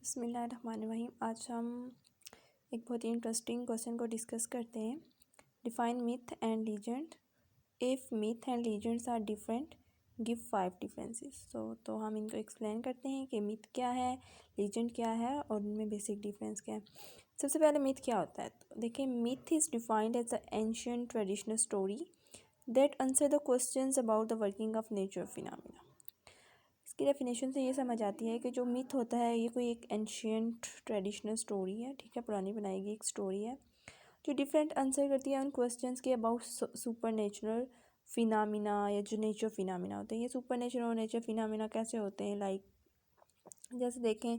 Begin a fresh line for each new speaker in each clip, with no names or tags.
बिस्मिल्लाहिर्रहमानिर्रहीम। आज हम एक बहुत ही इंटरेस्टिंग क्वेश्चन को डिस्कस करते हैं। Define myth and legend. If myth and legends are different, give 5 differences. तो हम इनको एक्सप्लेन करते हैं कि मिथ क्या है, लीजेंड क्या है और उनमें बेसिक डिफरेंस क्या है। सबसे पहले मिथ क्या होता है, तो देखिए myth is defined as the ancient traditional story that answer the questions about the working of nature phenomena. इसकी डेफिनेशन से ये समझ आती है कि जो मिथ होता है ये कोई एक एंशियंट ट्रेडिशनल स्टोरी है, ठीक है, पुरानी बनाई गई एक स्टोरी है जो डिफरेंट आंसर करती है उन क्वेश्चंस के अबाउट सुपर नेचुरल फिनोमेना या जो नेचर फिनोमेना होते हैं। ये सुपर नेचुरल और नेचर फिनोमेना कैसे होते हैं, लाइक जैसे देखें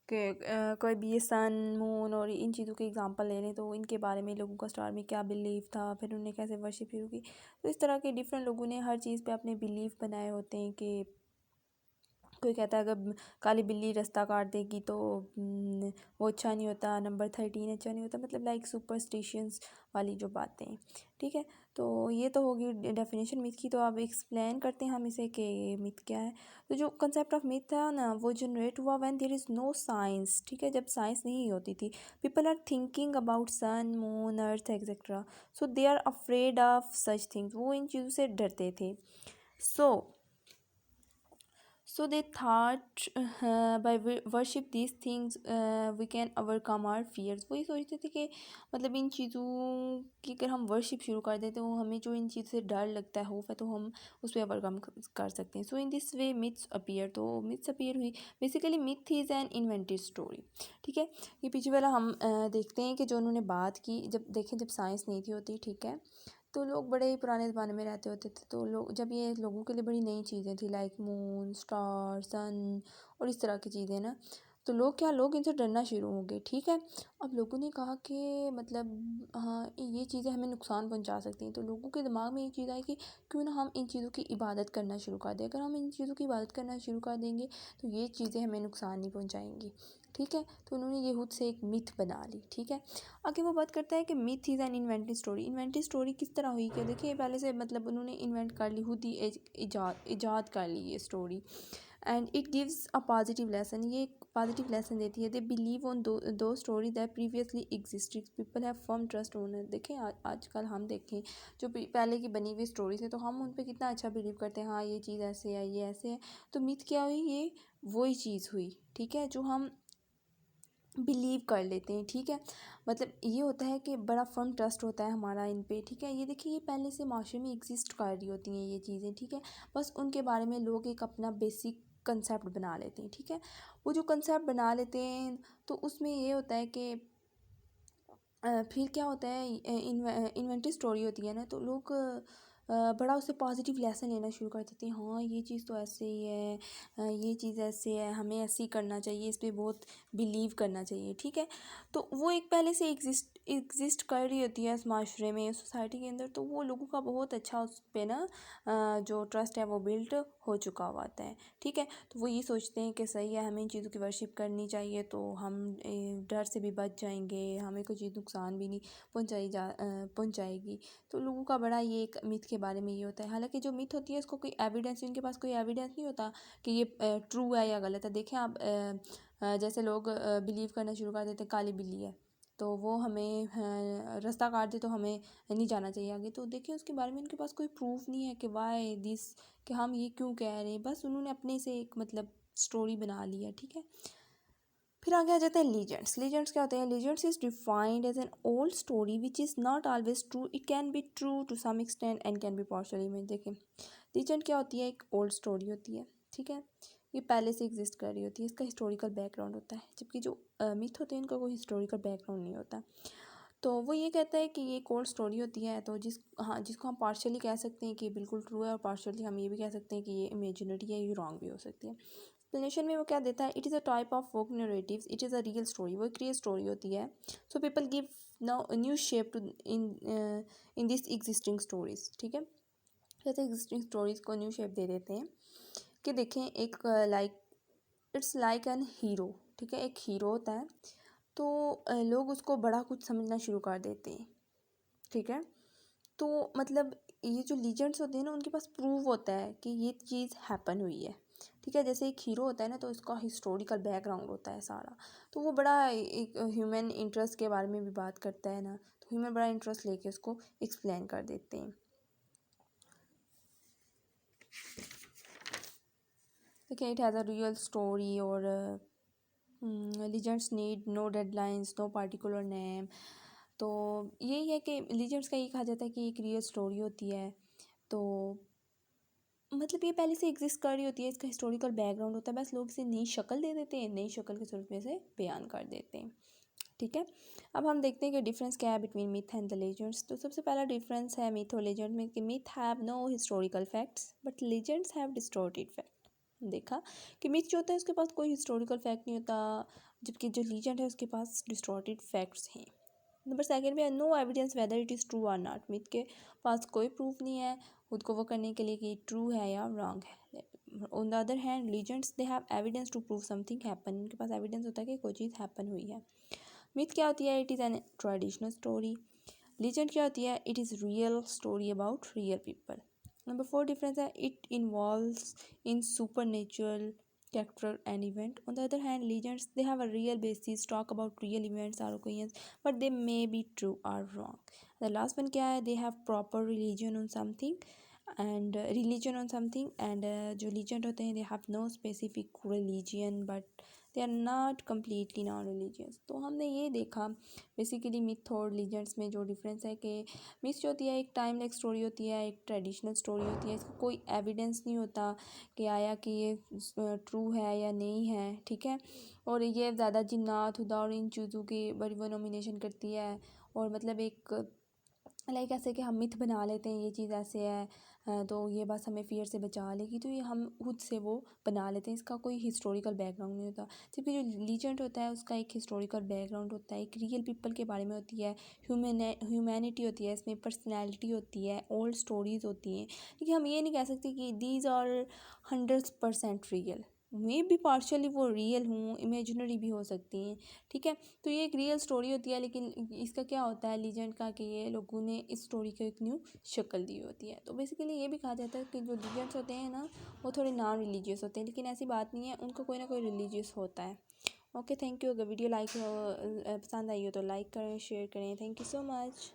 कि कोई भी ये सन मून और इन चीज़ों के एग्जांपल ले लें तो इनके बारे में लोगों का स्टार में क्या बिलीव था, फिर उन्होंने कैसे वर्शिप शुरू की। तो इस तरह के डिफरेंट लोगों ने हर चीज़ पे अपने बिलीव बनाए होते हैं कि कोई कहता है अगर काली बिल्ली रास्ता काट देगी तो वो अच्छा नहीं होता, नंबर 13 अच्छा नहीं होता, मतलब लाइक सुपरस्टिशंस वाली जो बातें, ठीक है। तो ये तो होगी डेफिनेशन मिथ की। तो अब एक्सप्लेन करते हैं हम इसे कि मिथ क्या है। तो जो कंसेप्ट ऑफ मिथ था ना वो जनरेट हुआ when there is no science, ठीक है, जब साइंस नहीं होती थी। People are thinking about sun moon earth etcetera, so they are afraid of such things, वो इन चीज़ों से डरते थे। So they thought by worship these things we can overcome our fears। वही सोचते थे कि मतलब इन चीज़ों की अगर हम वर्शिप शुरू कर दें तो हमें जो इन चीज़ों से डर लगता है, खौफ है, तो हम उस पर ओवरकम कर सकते हैं। So in this way myths appear, तो मिथ्स अपीयर हुई। Basically myth is an invented story, ठीक है। ये पीछे वाला हम देखते हैं कि जो उन्होंने बात की, जब देखें जब साइंस नहीं थी होती, ठीक है, तो लोग बड़े ही पुराने ज़माने में रहते होते थे। तो लोग जब ये लोगों के लिए बड़ी नई चीज़ें थी लाइक मून स्टार सन और इस तरह की चीज़ें ना, तो लोग इनसे डरना शुरू हो गए, ठीक है। अब लोगों ने कहा कि मतलब हाँ ये चीज़ें हमें नुकसान पहुंचा सकती हैं। तो लोगों के दिमाग में ये चीज़ आई कि क्यों ना हम इन चीज़ों की इबादत करना शुरू कर दें। अगर हम इन चीज़ों की इबादत करना शुरू कर देंगे तो ये चीज़ें हमें नुकसान नहीं पहुँचाएँगी, ठीक है। तो उन्होंने ये खुद से एक मिथ बना ली, ठीक है। आगे वो बात करता है कि myth is an invented story. Invented story किस तरह हुई, कि देखिए पहले से मतलब उन्होंने इन्वेंट कर ली, खुद ही इजाद कर ली ये story. And it gives a positive lesson, ये एक पॉजिटिव लेसन देती है। दे बिलीव ऑन दो story that previously existed, people have firm trust on it. देखें आजकल हम देखें जो पहले की बनी हुई स्टोरीज है तो हम उन पर कितना अच्छा बिलीव करते हैं, हाँ ये चीज़ ऐसे है, ये ऐसे है। तो मिथ क्या हुई, ये वही चीज़ हुई, ठीक है, जो हम बिलीव कर लेते हैं, ठीक है। मतलब ये होता है कि बड़ा फर्म ट्रस्ट होता है हमारा इन पे, ठीक है। ये देखिए ये पहले से माशरे में एग्जिस्ट कर रही होती हैं ये चीज़ें, ठीक है। बस उनके बारे में लोग एक अपना बेसिक कंसेप्ट बना लेते हैं, ठीक है। वो जो कंसेप्ट बना लेते हैं तो उसमें ये होता है कि फिर क्या होता है, इन्वेंटिव स्टोरी होती है ना, तो लोग बड़ा उससे पॉजिटिव लेसन लेना शुरू कर देते हैं। हाँ ये चीज़ तो ऐसे ही है, ये चीज़ ऐसे है, हमें ऐसे ही करना चाहिए, इस पर बहुत बिलीव करना चाहिए, ठीक है। तो वो एक पहले से एग्जिस्ट कर रही होती है इस माशरे में, सोसाइटी के अंदर, तो वो लोगों का बहुत अच्छा उस पर ना जो ट्रस्ट है वो बिल्ट हो चुका हुआ होता है, ठीक है। तो वो ये सोचते हैं कि सही है, हमें इन चीज़ों की वर्शिप करनी चाहिए तो हम डर से भी बच जाएंगे, हमें कोई चीज़ नुकसान भी नहीं पहुंचाएगी। तो लोगों का बड़ा ये एक मिथ के बारे में ये होता है। हालांकि जो मिथ होती है इसको कोई एविडेंस, इनके पास कोई एविडेंस नहीं होता कि ये ट्रू है या गलत है। देखें आप जैसे लोग बिलीव करना शुरू कर देते हैं काली बिल्ली है तो वो हमें रास्ता काट दे तो हमें नहीं जाना चाहिए आगे। तो देखिए उसके बारे में उनके पास कोई प्रूफ नहीं है कि वाई दिस, कि हम ये क्यों कह रहे हैं, बस उन्होंने अपने से एक मतलब स्टोरी बना ली है, ठीक है। फिर आगे आ जाते हैं लीजेंड्स। लीजेंड्स क्या होते हैं, legends is defined as an old story which is not always true, it can be true to some extent and can be partially में। देखें लीजेंड क्या होती है, एक ओल्ड स्टोरी होती है, ठीक है, ये पहले से एग्जिस्ट कर रही होती है, इसका हिस्टोरिकल बैकग्राउंड होता है, जबकि जो मिथ होते हैं इनका कोई हिस्टोरिकल बैकग्राउंड नहीं होता। तो वो ये कहता है कि ये एक ओल्ड स्टोरी होती है, तो जिसको हम पार्शली कह सकते हैं कि बिल्कुल ट्रू है और पार्शली हम ये भी कह सकते हैं कि ये इमेजिनरी है, ये रॉन्ग भी हो सकती है। एक्सप्लेनेशन में वो क्या देता है, it is a type of folk narratives, it is a real story, वो एक रियल स्टोरी होती है। So people give new shape to in this existing stories, ठीक है। जैसे एग्जिस्टिंग स्टोरीज को न्यू शेप दे देते हैं कि देखें एक like it's like an hero, ठीक है, एक हीरो होता है तो लोग उसको बड़ा कुछ समझना शुरू कर देते हैं, ठीक है। तो मतलब ये जो लीजेंड्स होते हैं ना उनके पास प्रूफ होता है कि ये चीज़ हैपन हुई है, ठीक है। जैसे एक हीरो होता है ना, तो इसका हिस्टोरिकल बैकग्राउंड होता है सारा, तो वो बड़ा एक ह्यूमन इंटरेस्ट के बारे में भी बात करता है ना, तो ह्यूमन बड़ा इंटरेस्ट लेके उसको एक्सप्लेन कर देते हैं। देखिए, it has a real story, और legends need no deadlines, no particular name. तो यही है कि लीजेंड्स का ये कहा जाता है कि एक रियल स्टोरी होती है, तो मतलब ये पहले से एग्जिस्ट कर रही होती है, इसका हिस्टोरिकल बैकग्राउंड होता है, बस लोग इसे नई शक्ल दे देते हैं, नई शक्ल के स्वरूप में से बयान कर देते हैं। ठीक है। अब हम देखते हैं कि डिफरेंस क्या है between myth and the legends. तो सबसे पहला डिफरेंस है मिथ और लेजेंड में, कि myth have no historical facts but legends have distorted fact. देखा कि मिथ जो होता है उसके पास कोई हिस्टोरिकल फैक्ट नहीं होता, जबकि जो लीजेंड है उसके पास डिस्टॉर्टेड फैक्ट्स हैं। नंबर सेकंड में, no evidence whether it is true और नॉट। मिथ के पास कोई प्रूफ नहीं है खुद को वो करने के लिए कि ट्रू है या रॉन्ग है। On the other hand legends they have evidence to prove something happen. उनके पास एविडेंस होता है कि कोई चीज़ हैपन हुई है। मिथ क्या होती है? It is an traditional story. Legend क्या होती है? It is real story about real people. Number four difference है, it involves in super natural character and event. On the other hand, legends they have a real basis, talk about real events or occasions, but they may be true or wrong. The last one क्या है? They have proper religion on something and जो legend होते हैं they have no specific religion but they are not completely non religious. तो हमने ये देखा basically myth और लीजेंड्स में जो डिफरेंस है कि मिथ जो होती है एक टाइम लाइक स्टोरी होती है, एक ट्रेडिशनल स्टोरी होती है, इसका कोई एविडेंस नहीं होता कि आया कि ये ट्रू है या नहीं है। ठीक है। और ये ज़्यादा जिन्नात खुदा और इन चीज़ों की बड़ी वो नॉमिनेशन करती है, और मतलब एक लाइक ऐसे कि हम मिथ बना लेते हैं ये चीज़ ऐसे है, तो ये बस हमें फियर से बचा लेगी, तो ये हम खुद से वो बना लेते हैं, इसका कोई हिस्टोरिकल बैकग्राउंड नहीं होता। जबकि जो लीजेंड होता है उसका एक हिस्टोरिकल बैकग्राउंड होता है, एक रियल पीपल के बारे में होती है, ह्यूमैनिटी होती है, इसमें पर्सनैलिटी होती है, ओल्ड स्टोरीज़ होती हैं। लेकिन हम ये नहीं कह सकते कि दीज आर 100% रियल, मे भी पार्शली वो रियल हूँ, इमेजिनरी भी हो सकती हैं। ठीक है। तो ये एक रियल स्टोरी होती है, लेकिन इसका क्या होता है लीजेंड का, कि ये लोगों ने इस स्टोरी को एक न्यू शक्ल दी होती है। तो बेसिकली ये भी कहा जाता है कि जो लीजेंड्स होते हैं ना वो थोड़े नॉन रिलीजियस होते हैं, लेकिन ऐसी बात नहीं है, उनको कोई ना कोई रिलीजियस होता है। Okay, thank you. अगर वीडियो लाइक पसंद आई हो तो लाइक करें, शेयर करें। Thank you so much.